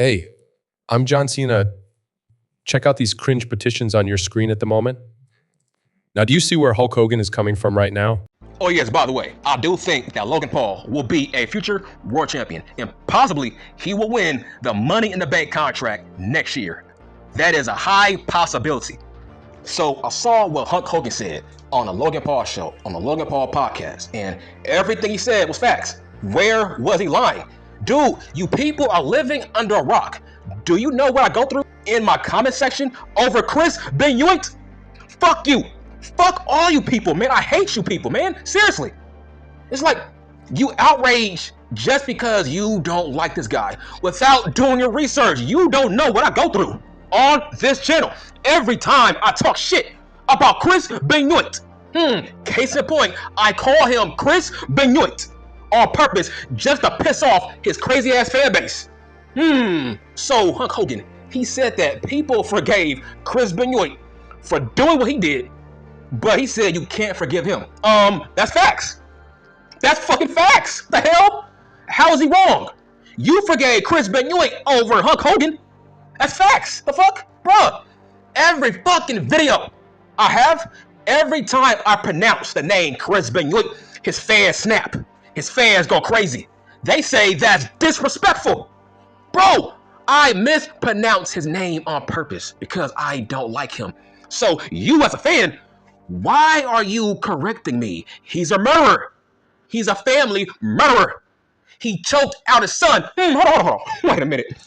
Hey, I'm John Cena. Check out these cringe petitions on your screen at the moment. Now, do you see where Hulk Hogan is coming from right now? Oh yes, by the way, I do think that Logan Paul will be a future world champion, and possibly he will win the Money in the Bank contract next year. That is a high possibility. So I saw what Hulk Hogan said on the Logan Paul show, on the Logan Paul podcast, and everything he said was facts. Where was he lying? Dude, you people are living under a rock. Do you know what I go through in my comment section over Chris Benoit? Fuck you. Fuck all you people, man. I hate you people, man. Seriously. It's like you outrage just because you don't like this guy without doing your research. You don't know what I go through on this channel every time I talk shit about Chris Benoit. Case in point, I call him Chris Benoit on purpose just to piss off his crazy ass fan base. So Hulk Hogan, he said that people forgave Chris Benoit for doing what he did, but he said you can't forgive him. That's facts. That's fucking facts. The hell? How is he wrong? You forgave Chris Benoit over Hulk Hogan. That's facts. The fuck? Bruh. Every fucking video I have, every time I pronounce the name Chris Benoit, his fans snap. His fans go crazy. They say that's disrespectful. Bro, I mispronounce his name on purpose because I don't like him. So you as a fan, why are you correcting me? He's a murderer. He's a family murderer. He choked out his son. Hold on. Wait a minute.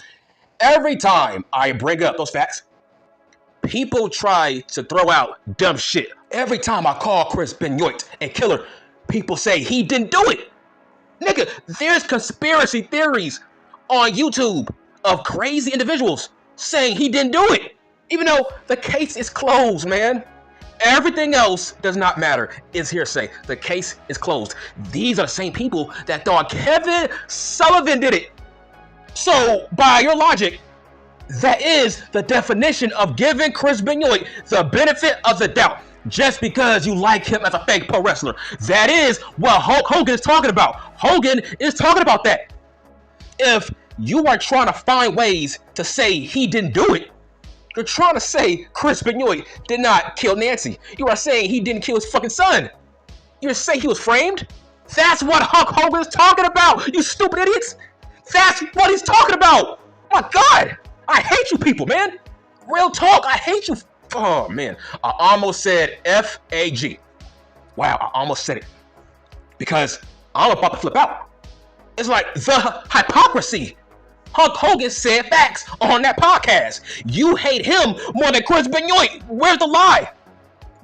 Every time I bring up those facts, people try to throw out dumb shit. Every time I call Chris Benoit a killer, people say he didn't do it. Nigga, there's conspiracy theories on YouTube of crazy individuals saying he didn't do it. Even though the case is closed, man. Everything else does not matter. It's hearsay. The case is closed. These are the same people that thought Kevin Sullivan did it. So, by your logic, that is the definition of giving Chris Benoit the benefit of the doubt just because you like him as a fake pro wrestler. That is what Hulk Hogan is talking about. Hogan is talking about that. If you are trying to find ways to say he didn't do it, you're trying to say Chris Benoit did not kill Nancy. You are saying he didn't kill his fucking son. You're saying he was framed? That's what Hulk Hogan is talking about, you stupid idiots. That's what he's talking about. My God, I hate you people, man. Real talk, I hate you. Oh, man, I almost said F-A-G. Wow, I almost said it. Because I'm about to flip out. It's like the hypocrisy. Hulk Hogan said facts on that podcast. You hate him more than Chris Benoit. Where's the lie?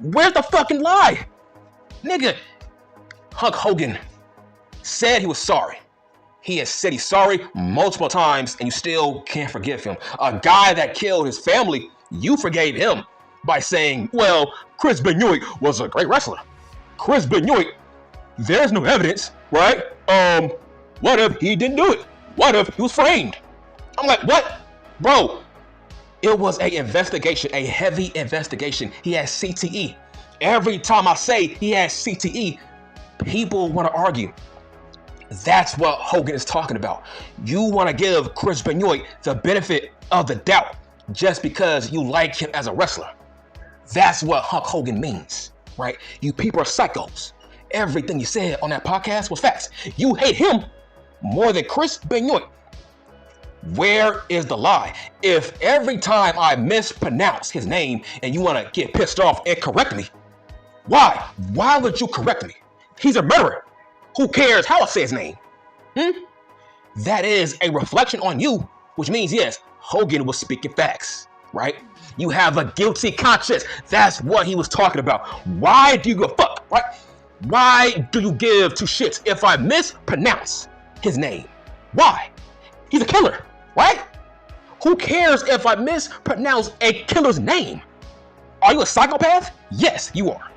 Where's the fucking lie? Nigga, Hulk Hogan said he was sorry. He has said he's sorry multiple times and you still can't forgive him. A guy that killed his family, you forgave him by saying, well, Chris Benoit was a great wrestler. Chris Benoit, there's no evidence, right? What if he didn't do it? What if he was framed? I'm like, what? Bro, it was an investigation, a heavy investigation. He has CTE. Every time I say he has CTE, people want to argue. That's what Hogan is talking about. You want to give Chris Benoit the benefit of the doubt just because you like him as a wrestler. That's what Hulk Hogan means, right? You people are psychos. Everything you said on that podcast was facts. You hate him more than Chris Benoit. Where is the lie? If every time I mispronounce his name and you want to get pissed off and correct me, why? Why would you correct me? He's a murderer. Who cares how I say his name? That is a reflection on you, which means, yes, Hogan was speaking facts, right? You have a guilty conscience. That's what he was talking about. Why do you give a fuck, right? Why do you give two shits if I mispronounce his name? Why? He's a killer, right? Who cares if I mispronounce a killer's name? Are you a psychopath? Yes, you are.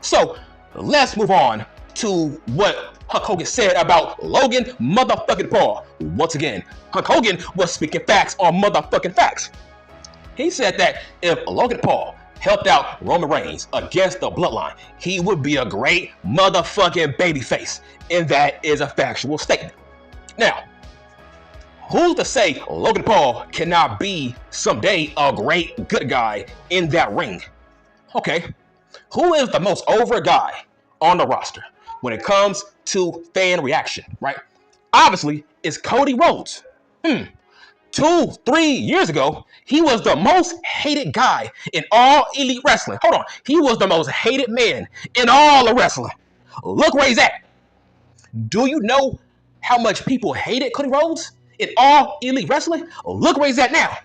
So let's move on to what Hulk Hogan said about Logan motherfucking Paul. Once again, Hulk Hogan was speaking facts on motherfucking facts. He said that if Logan Paul helped out Roman Reigns against the bloodline, he would be a great motherfucking babyface. And that is a factual statement. Now, Who's to say Logan Paul cannot be someday a great good guy in that ring? Okay, who is the most over guy on the roster when it comes to fan reaction, right? Obviously, it's Cody Rhodes. 2-3 years ago, he was the most hated guy in all Elite Wrestling. Hold on, he was the most hated man in all of wrestling. Look where he's at. Do you know how much people hated Cody Rhodes in all Elite Wrestling? Look where he's at now.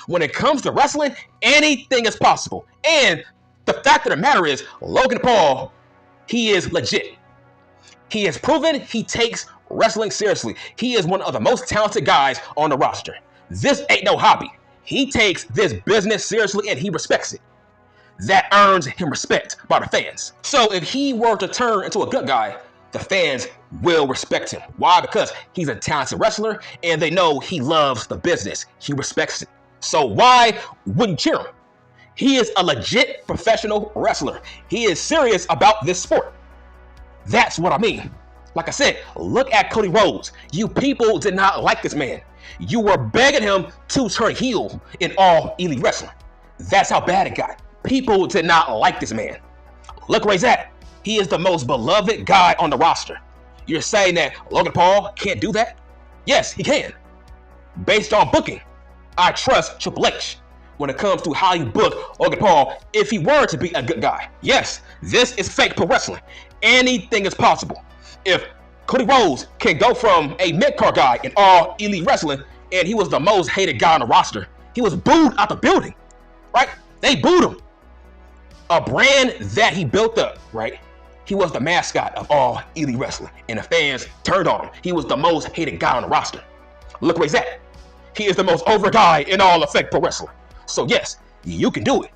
When it comes to wrestling, anything is possible. And the fact of the matter is, Logan Paul, he is legit. He has proven he takes wrestling seriously. He is one of the most talented guys on the roster. This ain't no hobby. He takes this business seriously and he respects it. That earns him respect by the fans. So if he were to turn into a good guy, the fans will respect him. Why? Because he's a talented wrestler and they know he loves the business. He respects it. So why wouldn't you cheer him? He is a legit professional wrestler. He is serious about this sport. That's what I mean. Like I said, look at Cody Rhodes. You people did not like this man. You were begging him to turn heel in all Elite Wrestling. That's how bad it got. People did not like this man. Look where he's at. He is the most beloved guy on the roster. You're saying that Logan Paul can't do that? Yes, he can. Based on booking, I trust Triple H when it comes to how you book Logan Paul if he were to be a good guy. Yes, this is fake pro wrestling. Anything is possible. If Cody Rhodes can go from a mid-card guy in all Elite Wrestling and he was the most hated guy on the roster, he was booed out the building, right? They booed him. A brand that he built up, right? He was the mascot of all Elite Wrestling and the fans turned on him. He was the most hated guy on the roster. Look where he's at. He is the most over guy in all of fake pro wrestling. So yes, you can do it.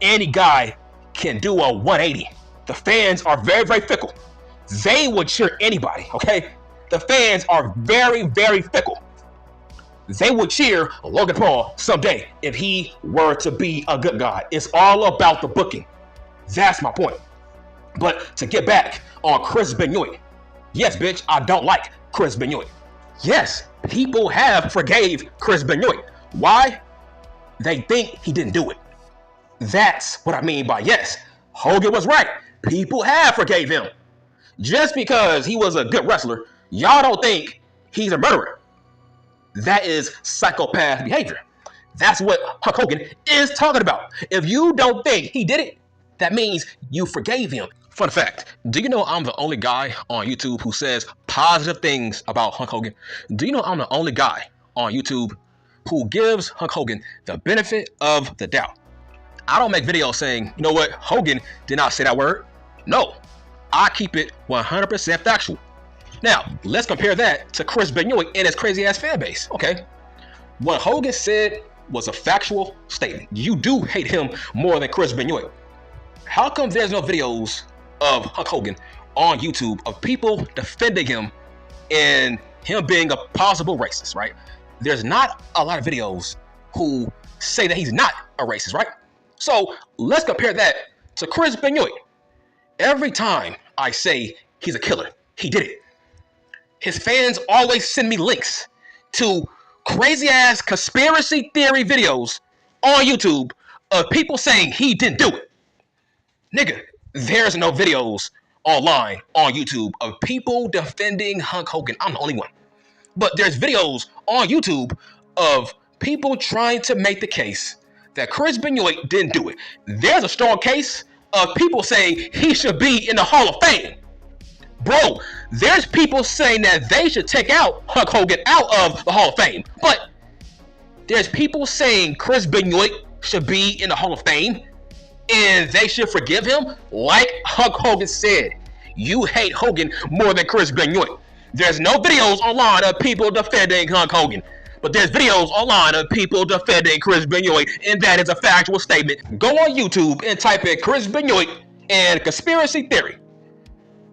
Any guy can do a 180. The fans are very, very fickle. They would cheer anybody, okay? The fans are very, very fickle. They would cheer Logan Paul someday if he were to be a good guy. It's all about the booking. That's my point. But to get back on Chris Benoit, yes, bitch, I don't like Chris Benoit. Yes, people have forgave Chris Benoit. Why? They think he didn't do it. That's what I mean by yes. Hogan was right. People have forgave him. Just because he was a good wrestler, y'all don't think he's a murderer. That is psychopath behavior. That's what Hulk Hogan is talking about. If you don't think he did it, that means you forgave him. Fun fact, do you know I'm the only guy on YouTube who says positive things about Hulk Hogan? Do you know I'm the only guy on YouTube who gives Hulk Hogan the benefit of the doubt? I don't make videos saying, you know what, Hogan did not say that word. No, I keep it 100% factual. Now, let's compare that to Chris Benoit and his crazy ass fan base. Okay, what Hogan said was a factual statement. You do hate him more than Chris Benoit. How come there's no videos of Hulk Hogan on YouTube of people defending him and him being a possible racist, right? There's not a lot of videos who say that he's not a racist, right? So let's compare that to Chris Benoit. Every time I say he's a killer, he did it. His fans always send me links to crazy ass conspiracy theory videos on YouTube of people saying he didn't do it. Nigga, there's no videos online on YouTube of people defending Hulk Hogan. I'm the only one. But there's videos on YouTube of people trying to make the case that Chris Benoit didn't do it. There's a strong case of people saying he should be in the Hall of Fame. Bro, there's people saying that they should take out Hulk Hogan out of the Hall of Fame. But there's people saying Chris Benoit should be in the Hall of Fame and they should forgive him. Like Hulk Hogan said, you hate Hogan more than Chris Benoit. There's no videos online of people defending Hulk Hogan, but there's videos online of people defending Chris Benoit, and that is a factual statement. Go on YouTube and type in Chris Benoit and conspiracy theory.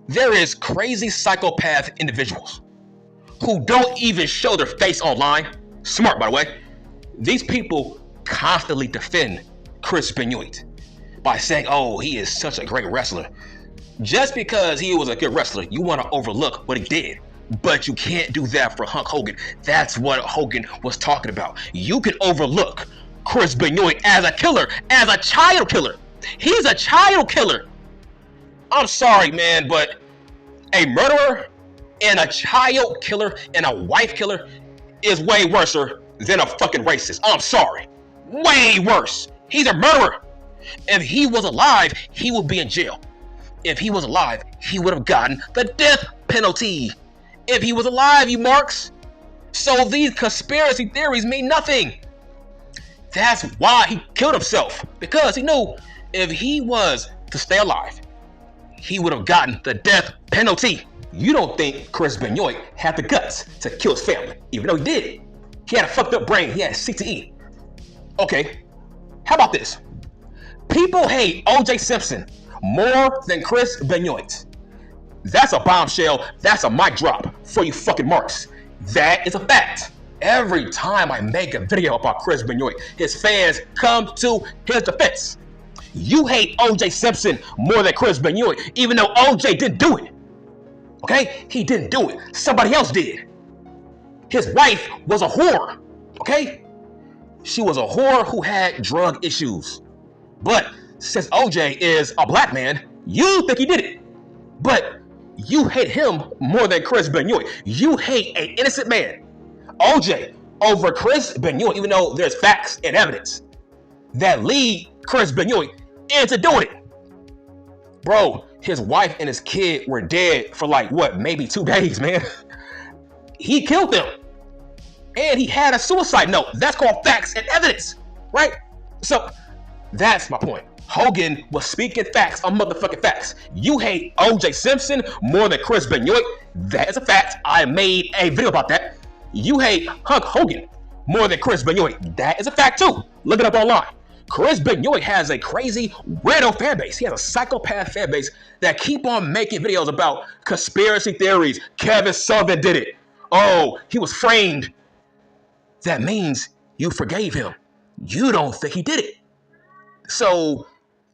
There is crazy psychopath individuals who don't even show their face online. Smart, by the way. These people constantly defend Chris Benoit by saying, oh, he is such a great wrestler. Just because he was a good wrestler, you want to overlook what he did. But you can't do that for Hulk Hogan. That's what Hogan was talking about. You can overlook Chris Benoit as a killer, as a child killer. He's a child killer. I'm sorry, man, but a murderer and a child killer and a wife killer is way worse than a fucking racist. I'm sorry. Way worse. He's a murderer. If he was alive, he would be in jail. If he was alive, he would have gotten the death penalty. If he was alive, you marks. So these conspiracy theories mean nothing. That's why he killed himself. Because he knew if he was to stay alive, he would have gotten the death penalty. You don't think Chris Benoit had the guts to kill his family, even though he did. He had a fucked up brain. He had CTE. Okay, how about this? People hate O.J. Simpson more than Chris Benoit. That's a bombshell. That's a mic drop for you fucking marks. That is a fact. Every time I make a video about Chris Benoit, his fans come to his defense. You hate O.J. Simpson more than Chris Benoit, even though O.J. didn't do it. Okay? He didn't do it. Somebody else did. His wife was a whore. Okay? She was a whore who had drug issues. But since O.J. is a black man, you think he did it. But you hate him more than Chris Benoit. You hate an innocent man, O.J., over Chris Benoit, even though there's facts and evidence that lead Chris Benoit into doing it. Bro, his wife and his kid were dead for like, what, maybe 2 days, man. He killed them. And he had a suicide note. That's called facts and evidence, right? So that's my point. Hogan was speaking facts on motherfucking facts. You hate O.J. Simpson more than Chris Benoit. That is a fact. I made a video about that. You hate Hulk Hogan more than Chris Benoit. That is a fact too. Look it up online. Chris Benoit has a crazy weirdo fan base. He has a psychopath fan base that keep on making videos about conspiracy theories. Kevin Sullivan did it. Oh, he was framed. That means you forgave him. You don't think he did it. So,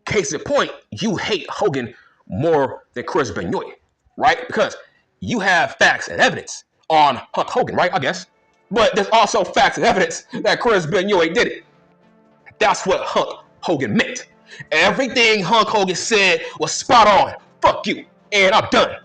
case in point, you hate Hogan more than Chris Benoit, right? Because you have facts and evidence on Hulk Hogan, right? I guess. But there's also facts and evidence that Chris Benoit did it. That's what Hulk Hogan meant. Everything Hulk Hogan said was spot on. Fuck you. And I'm done.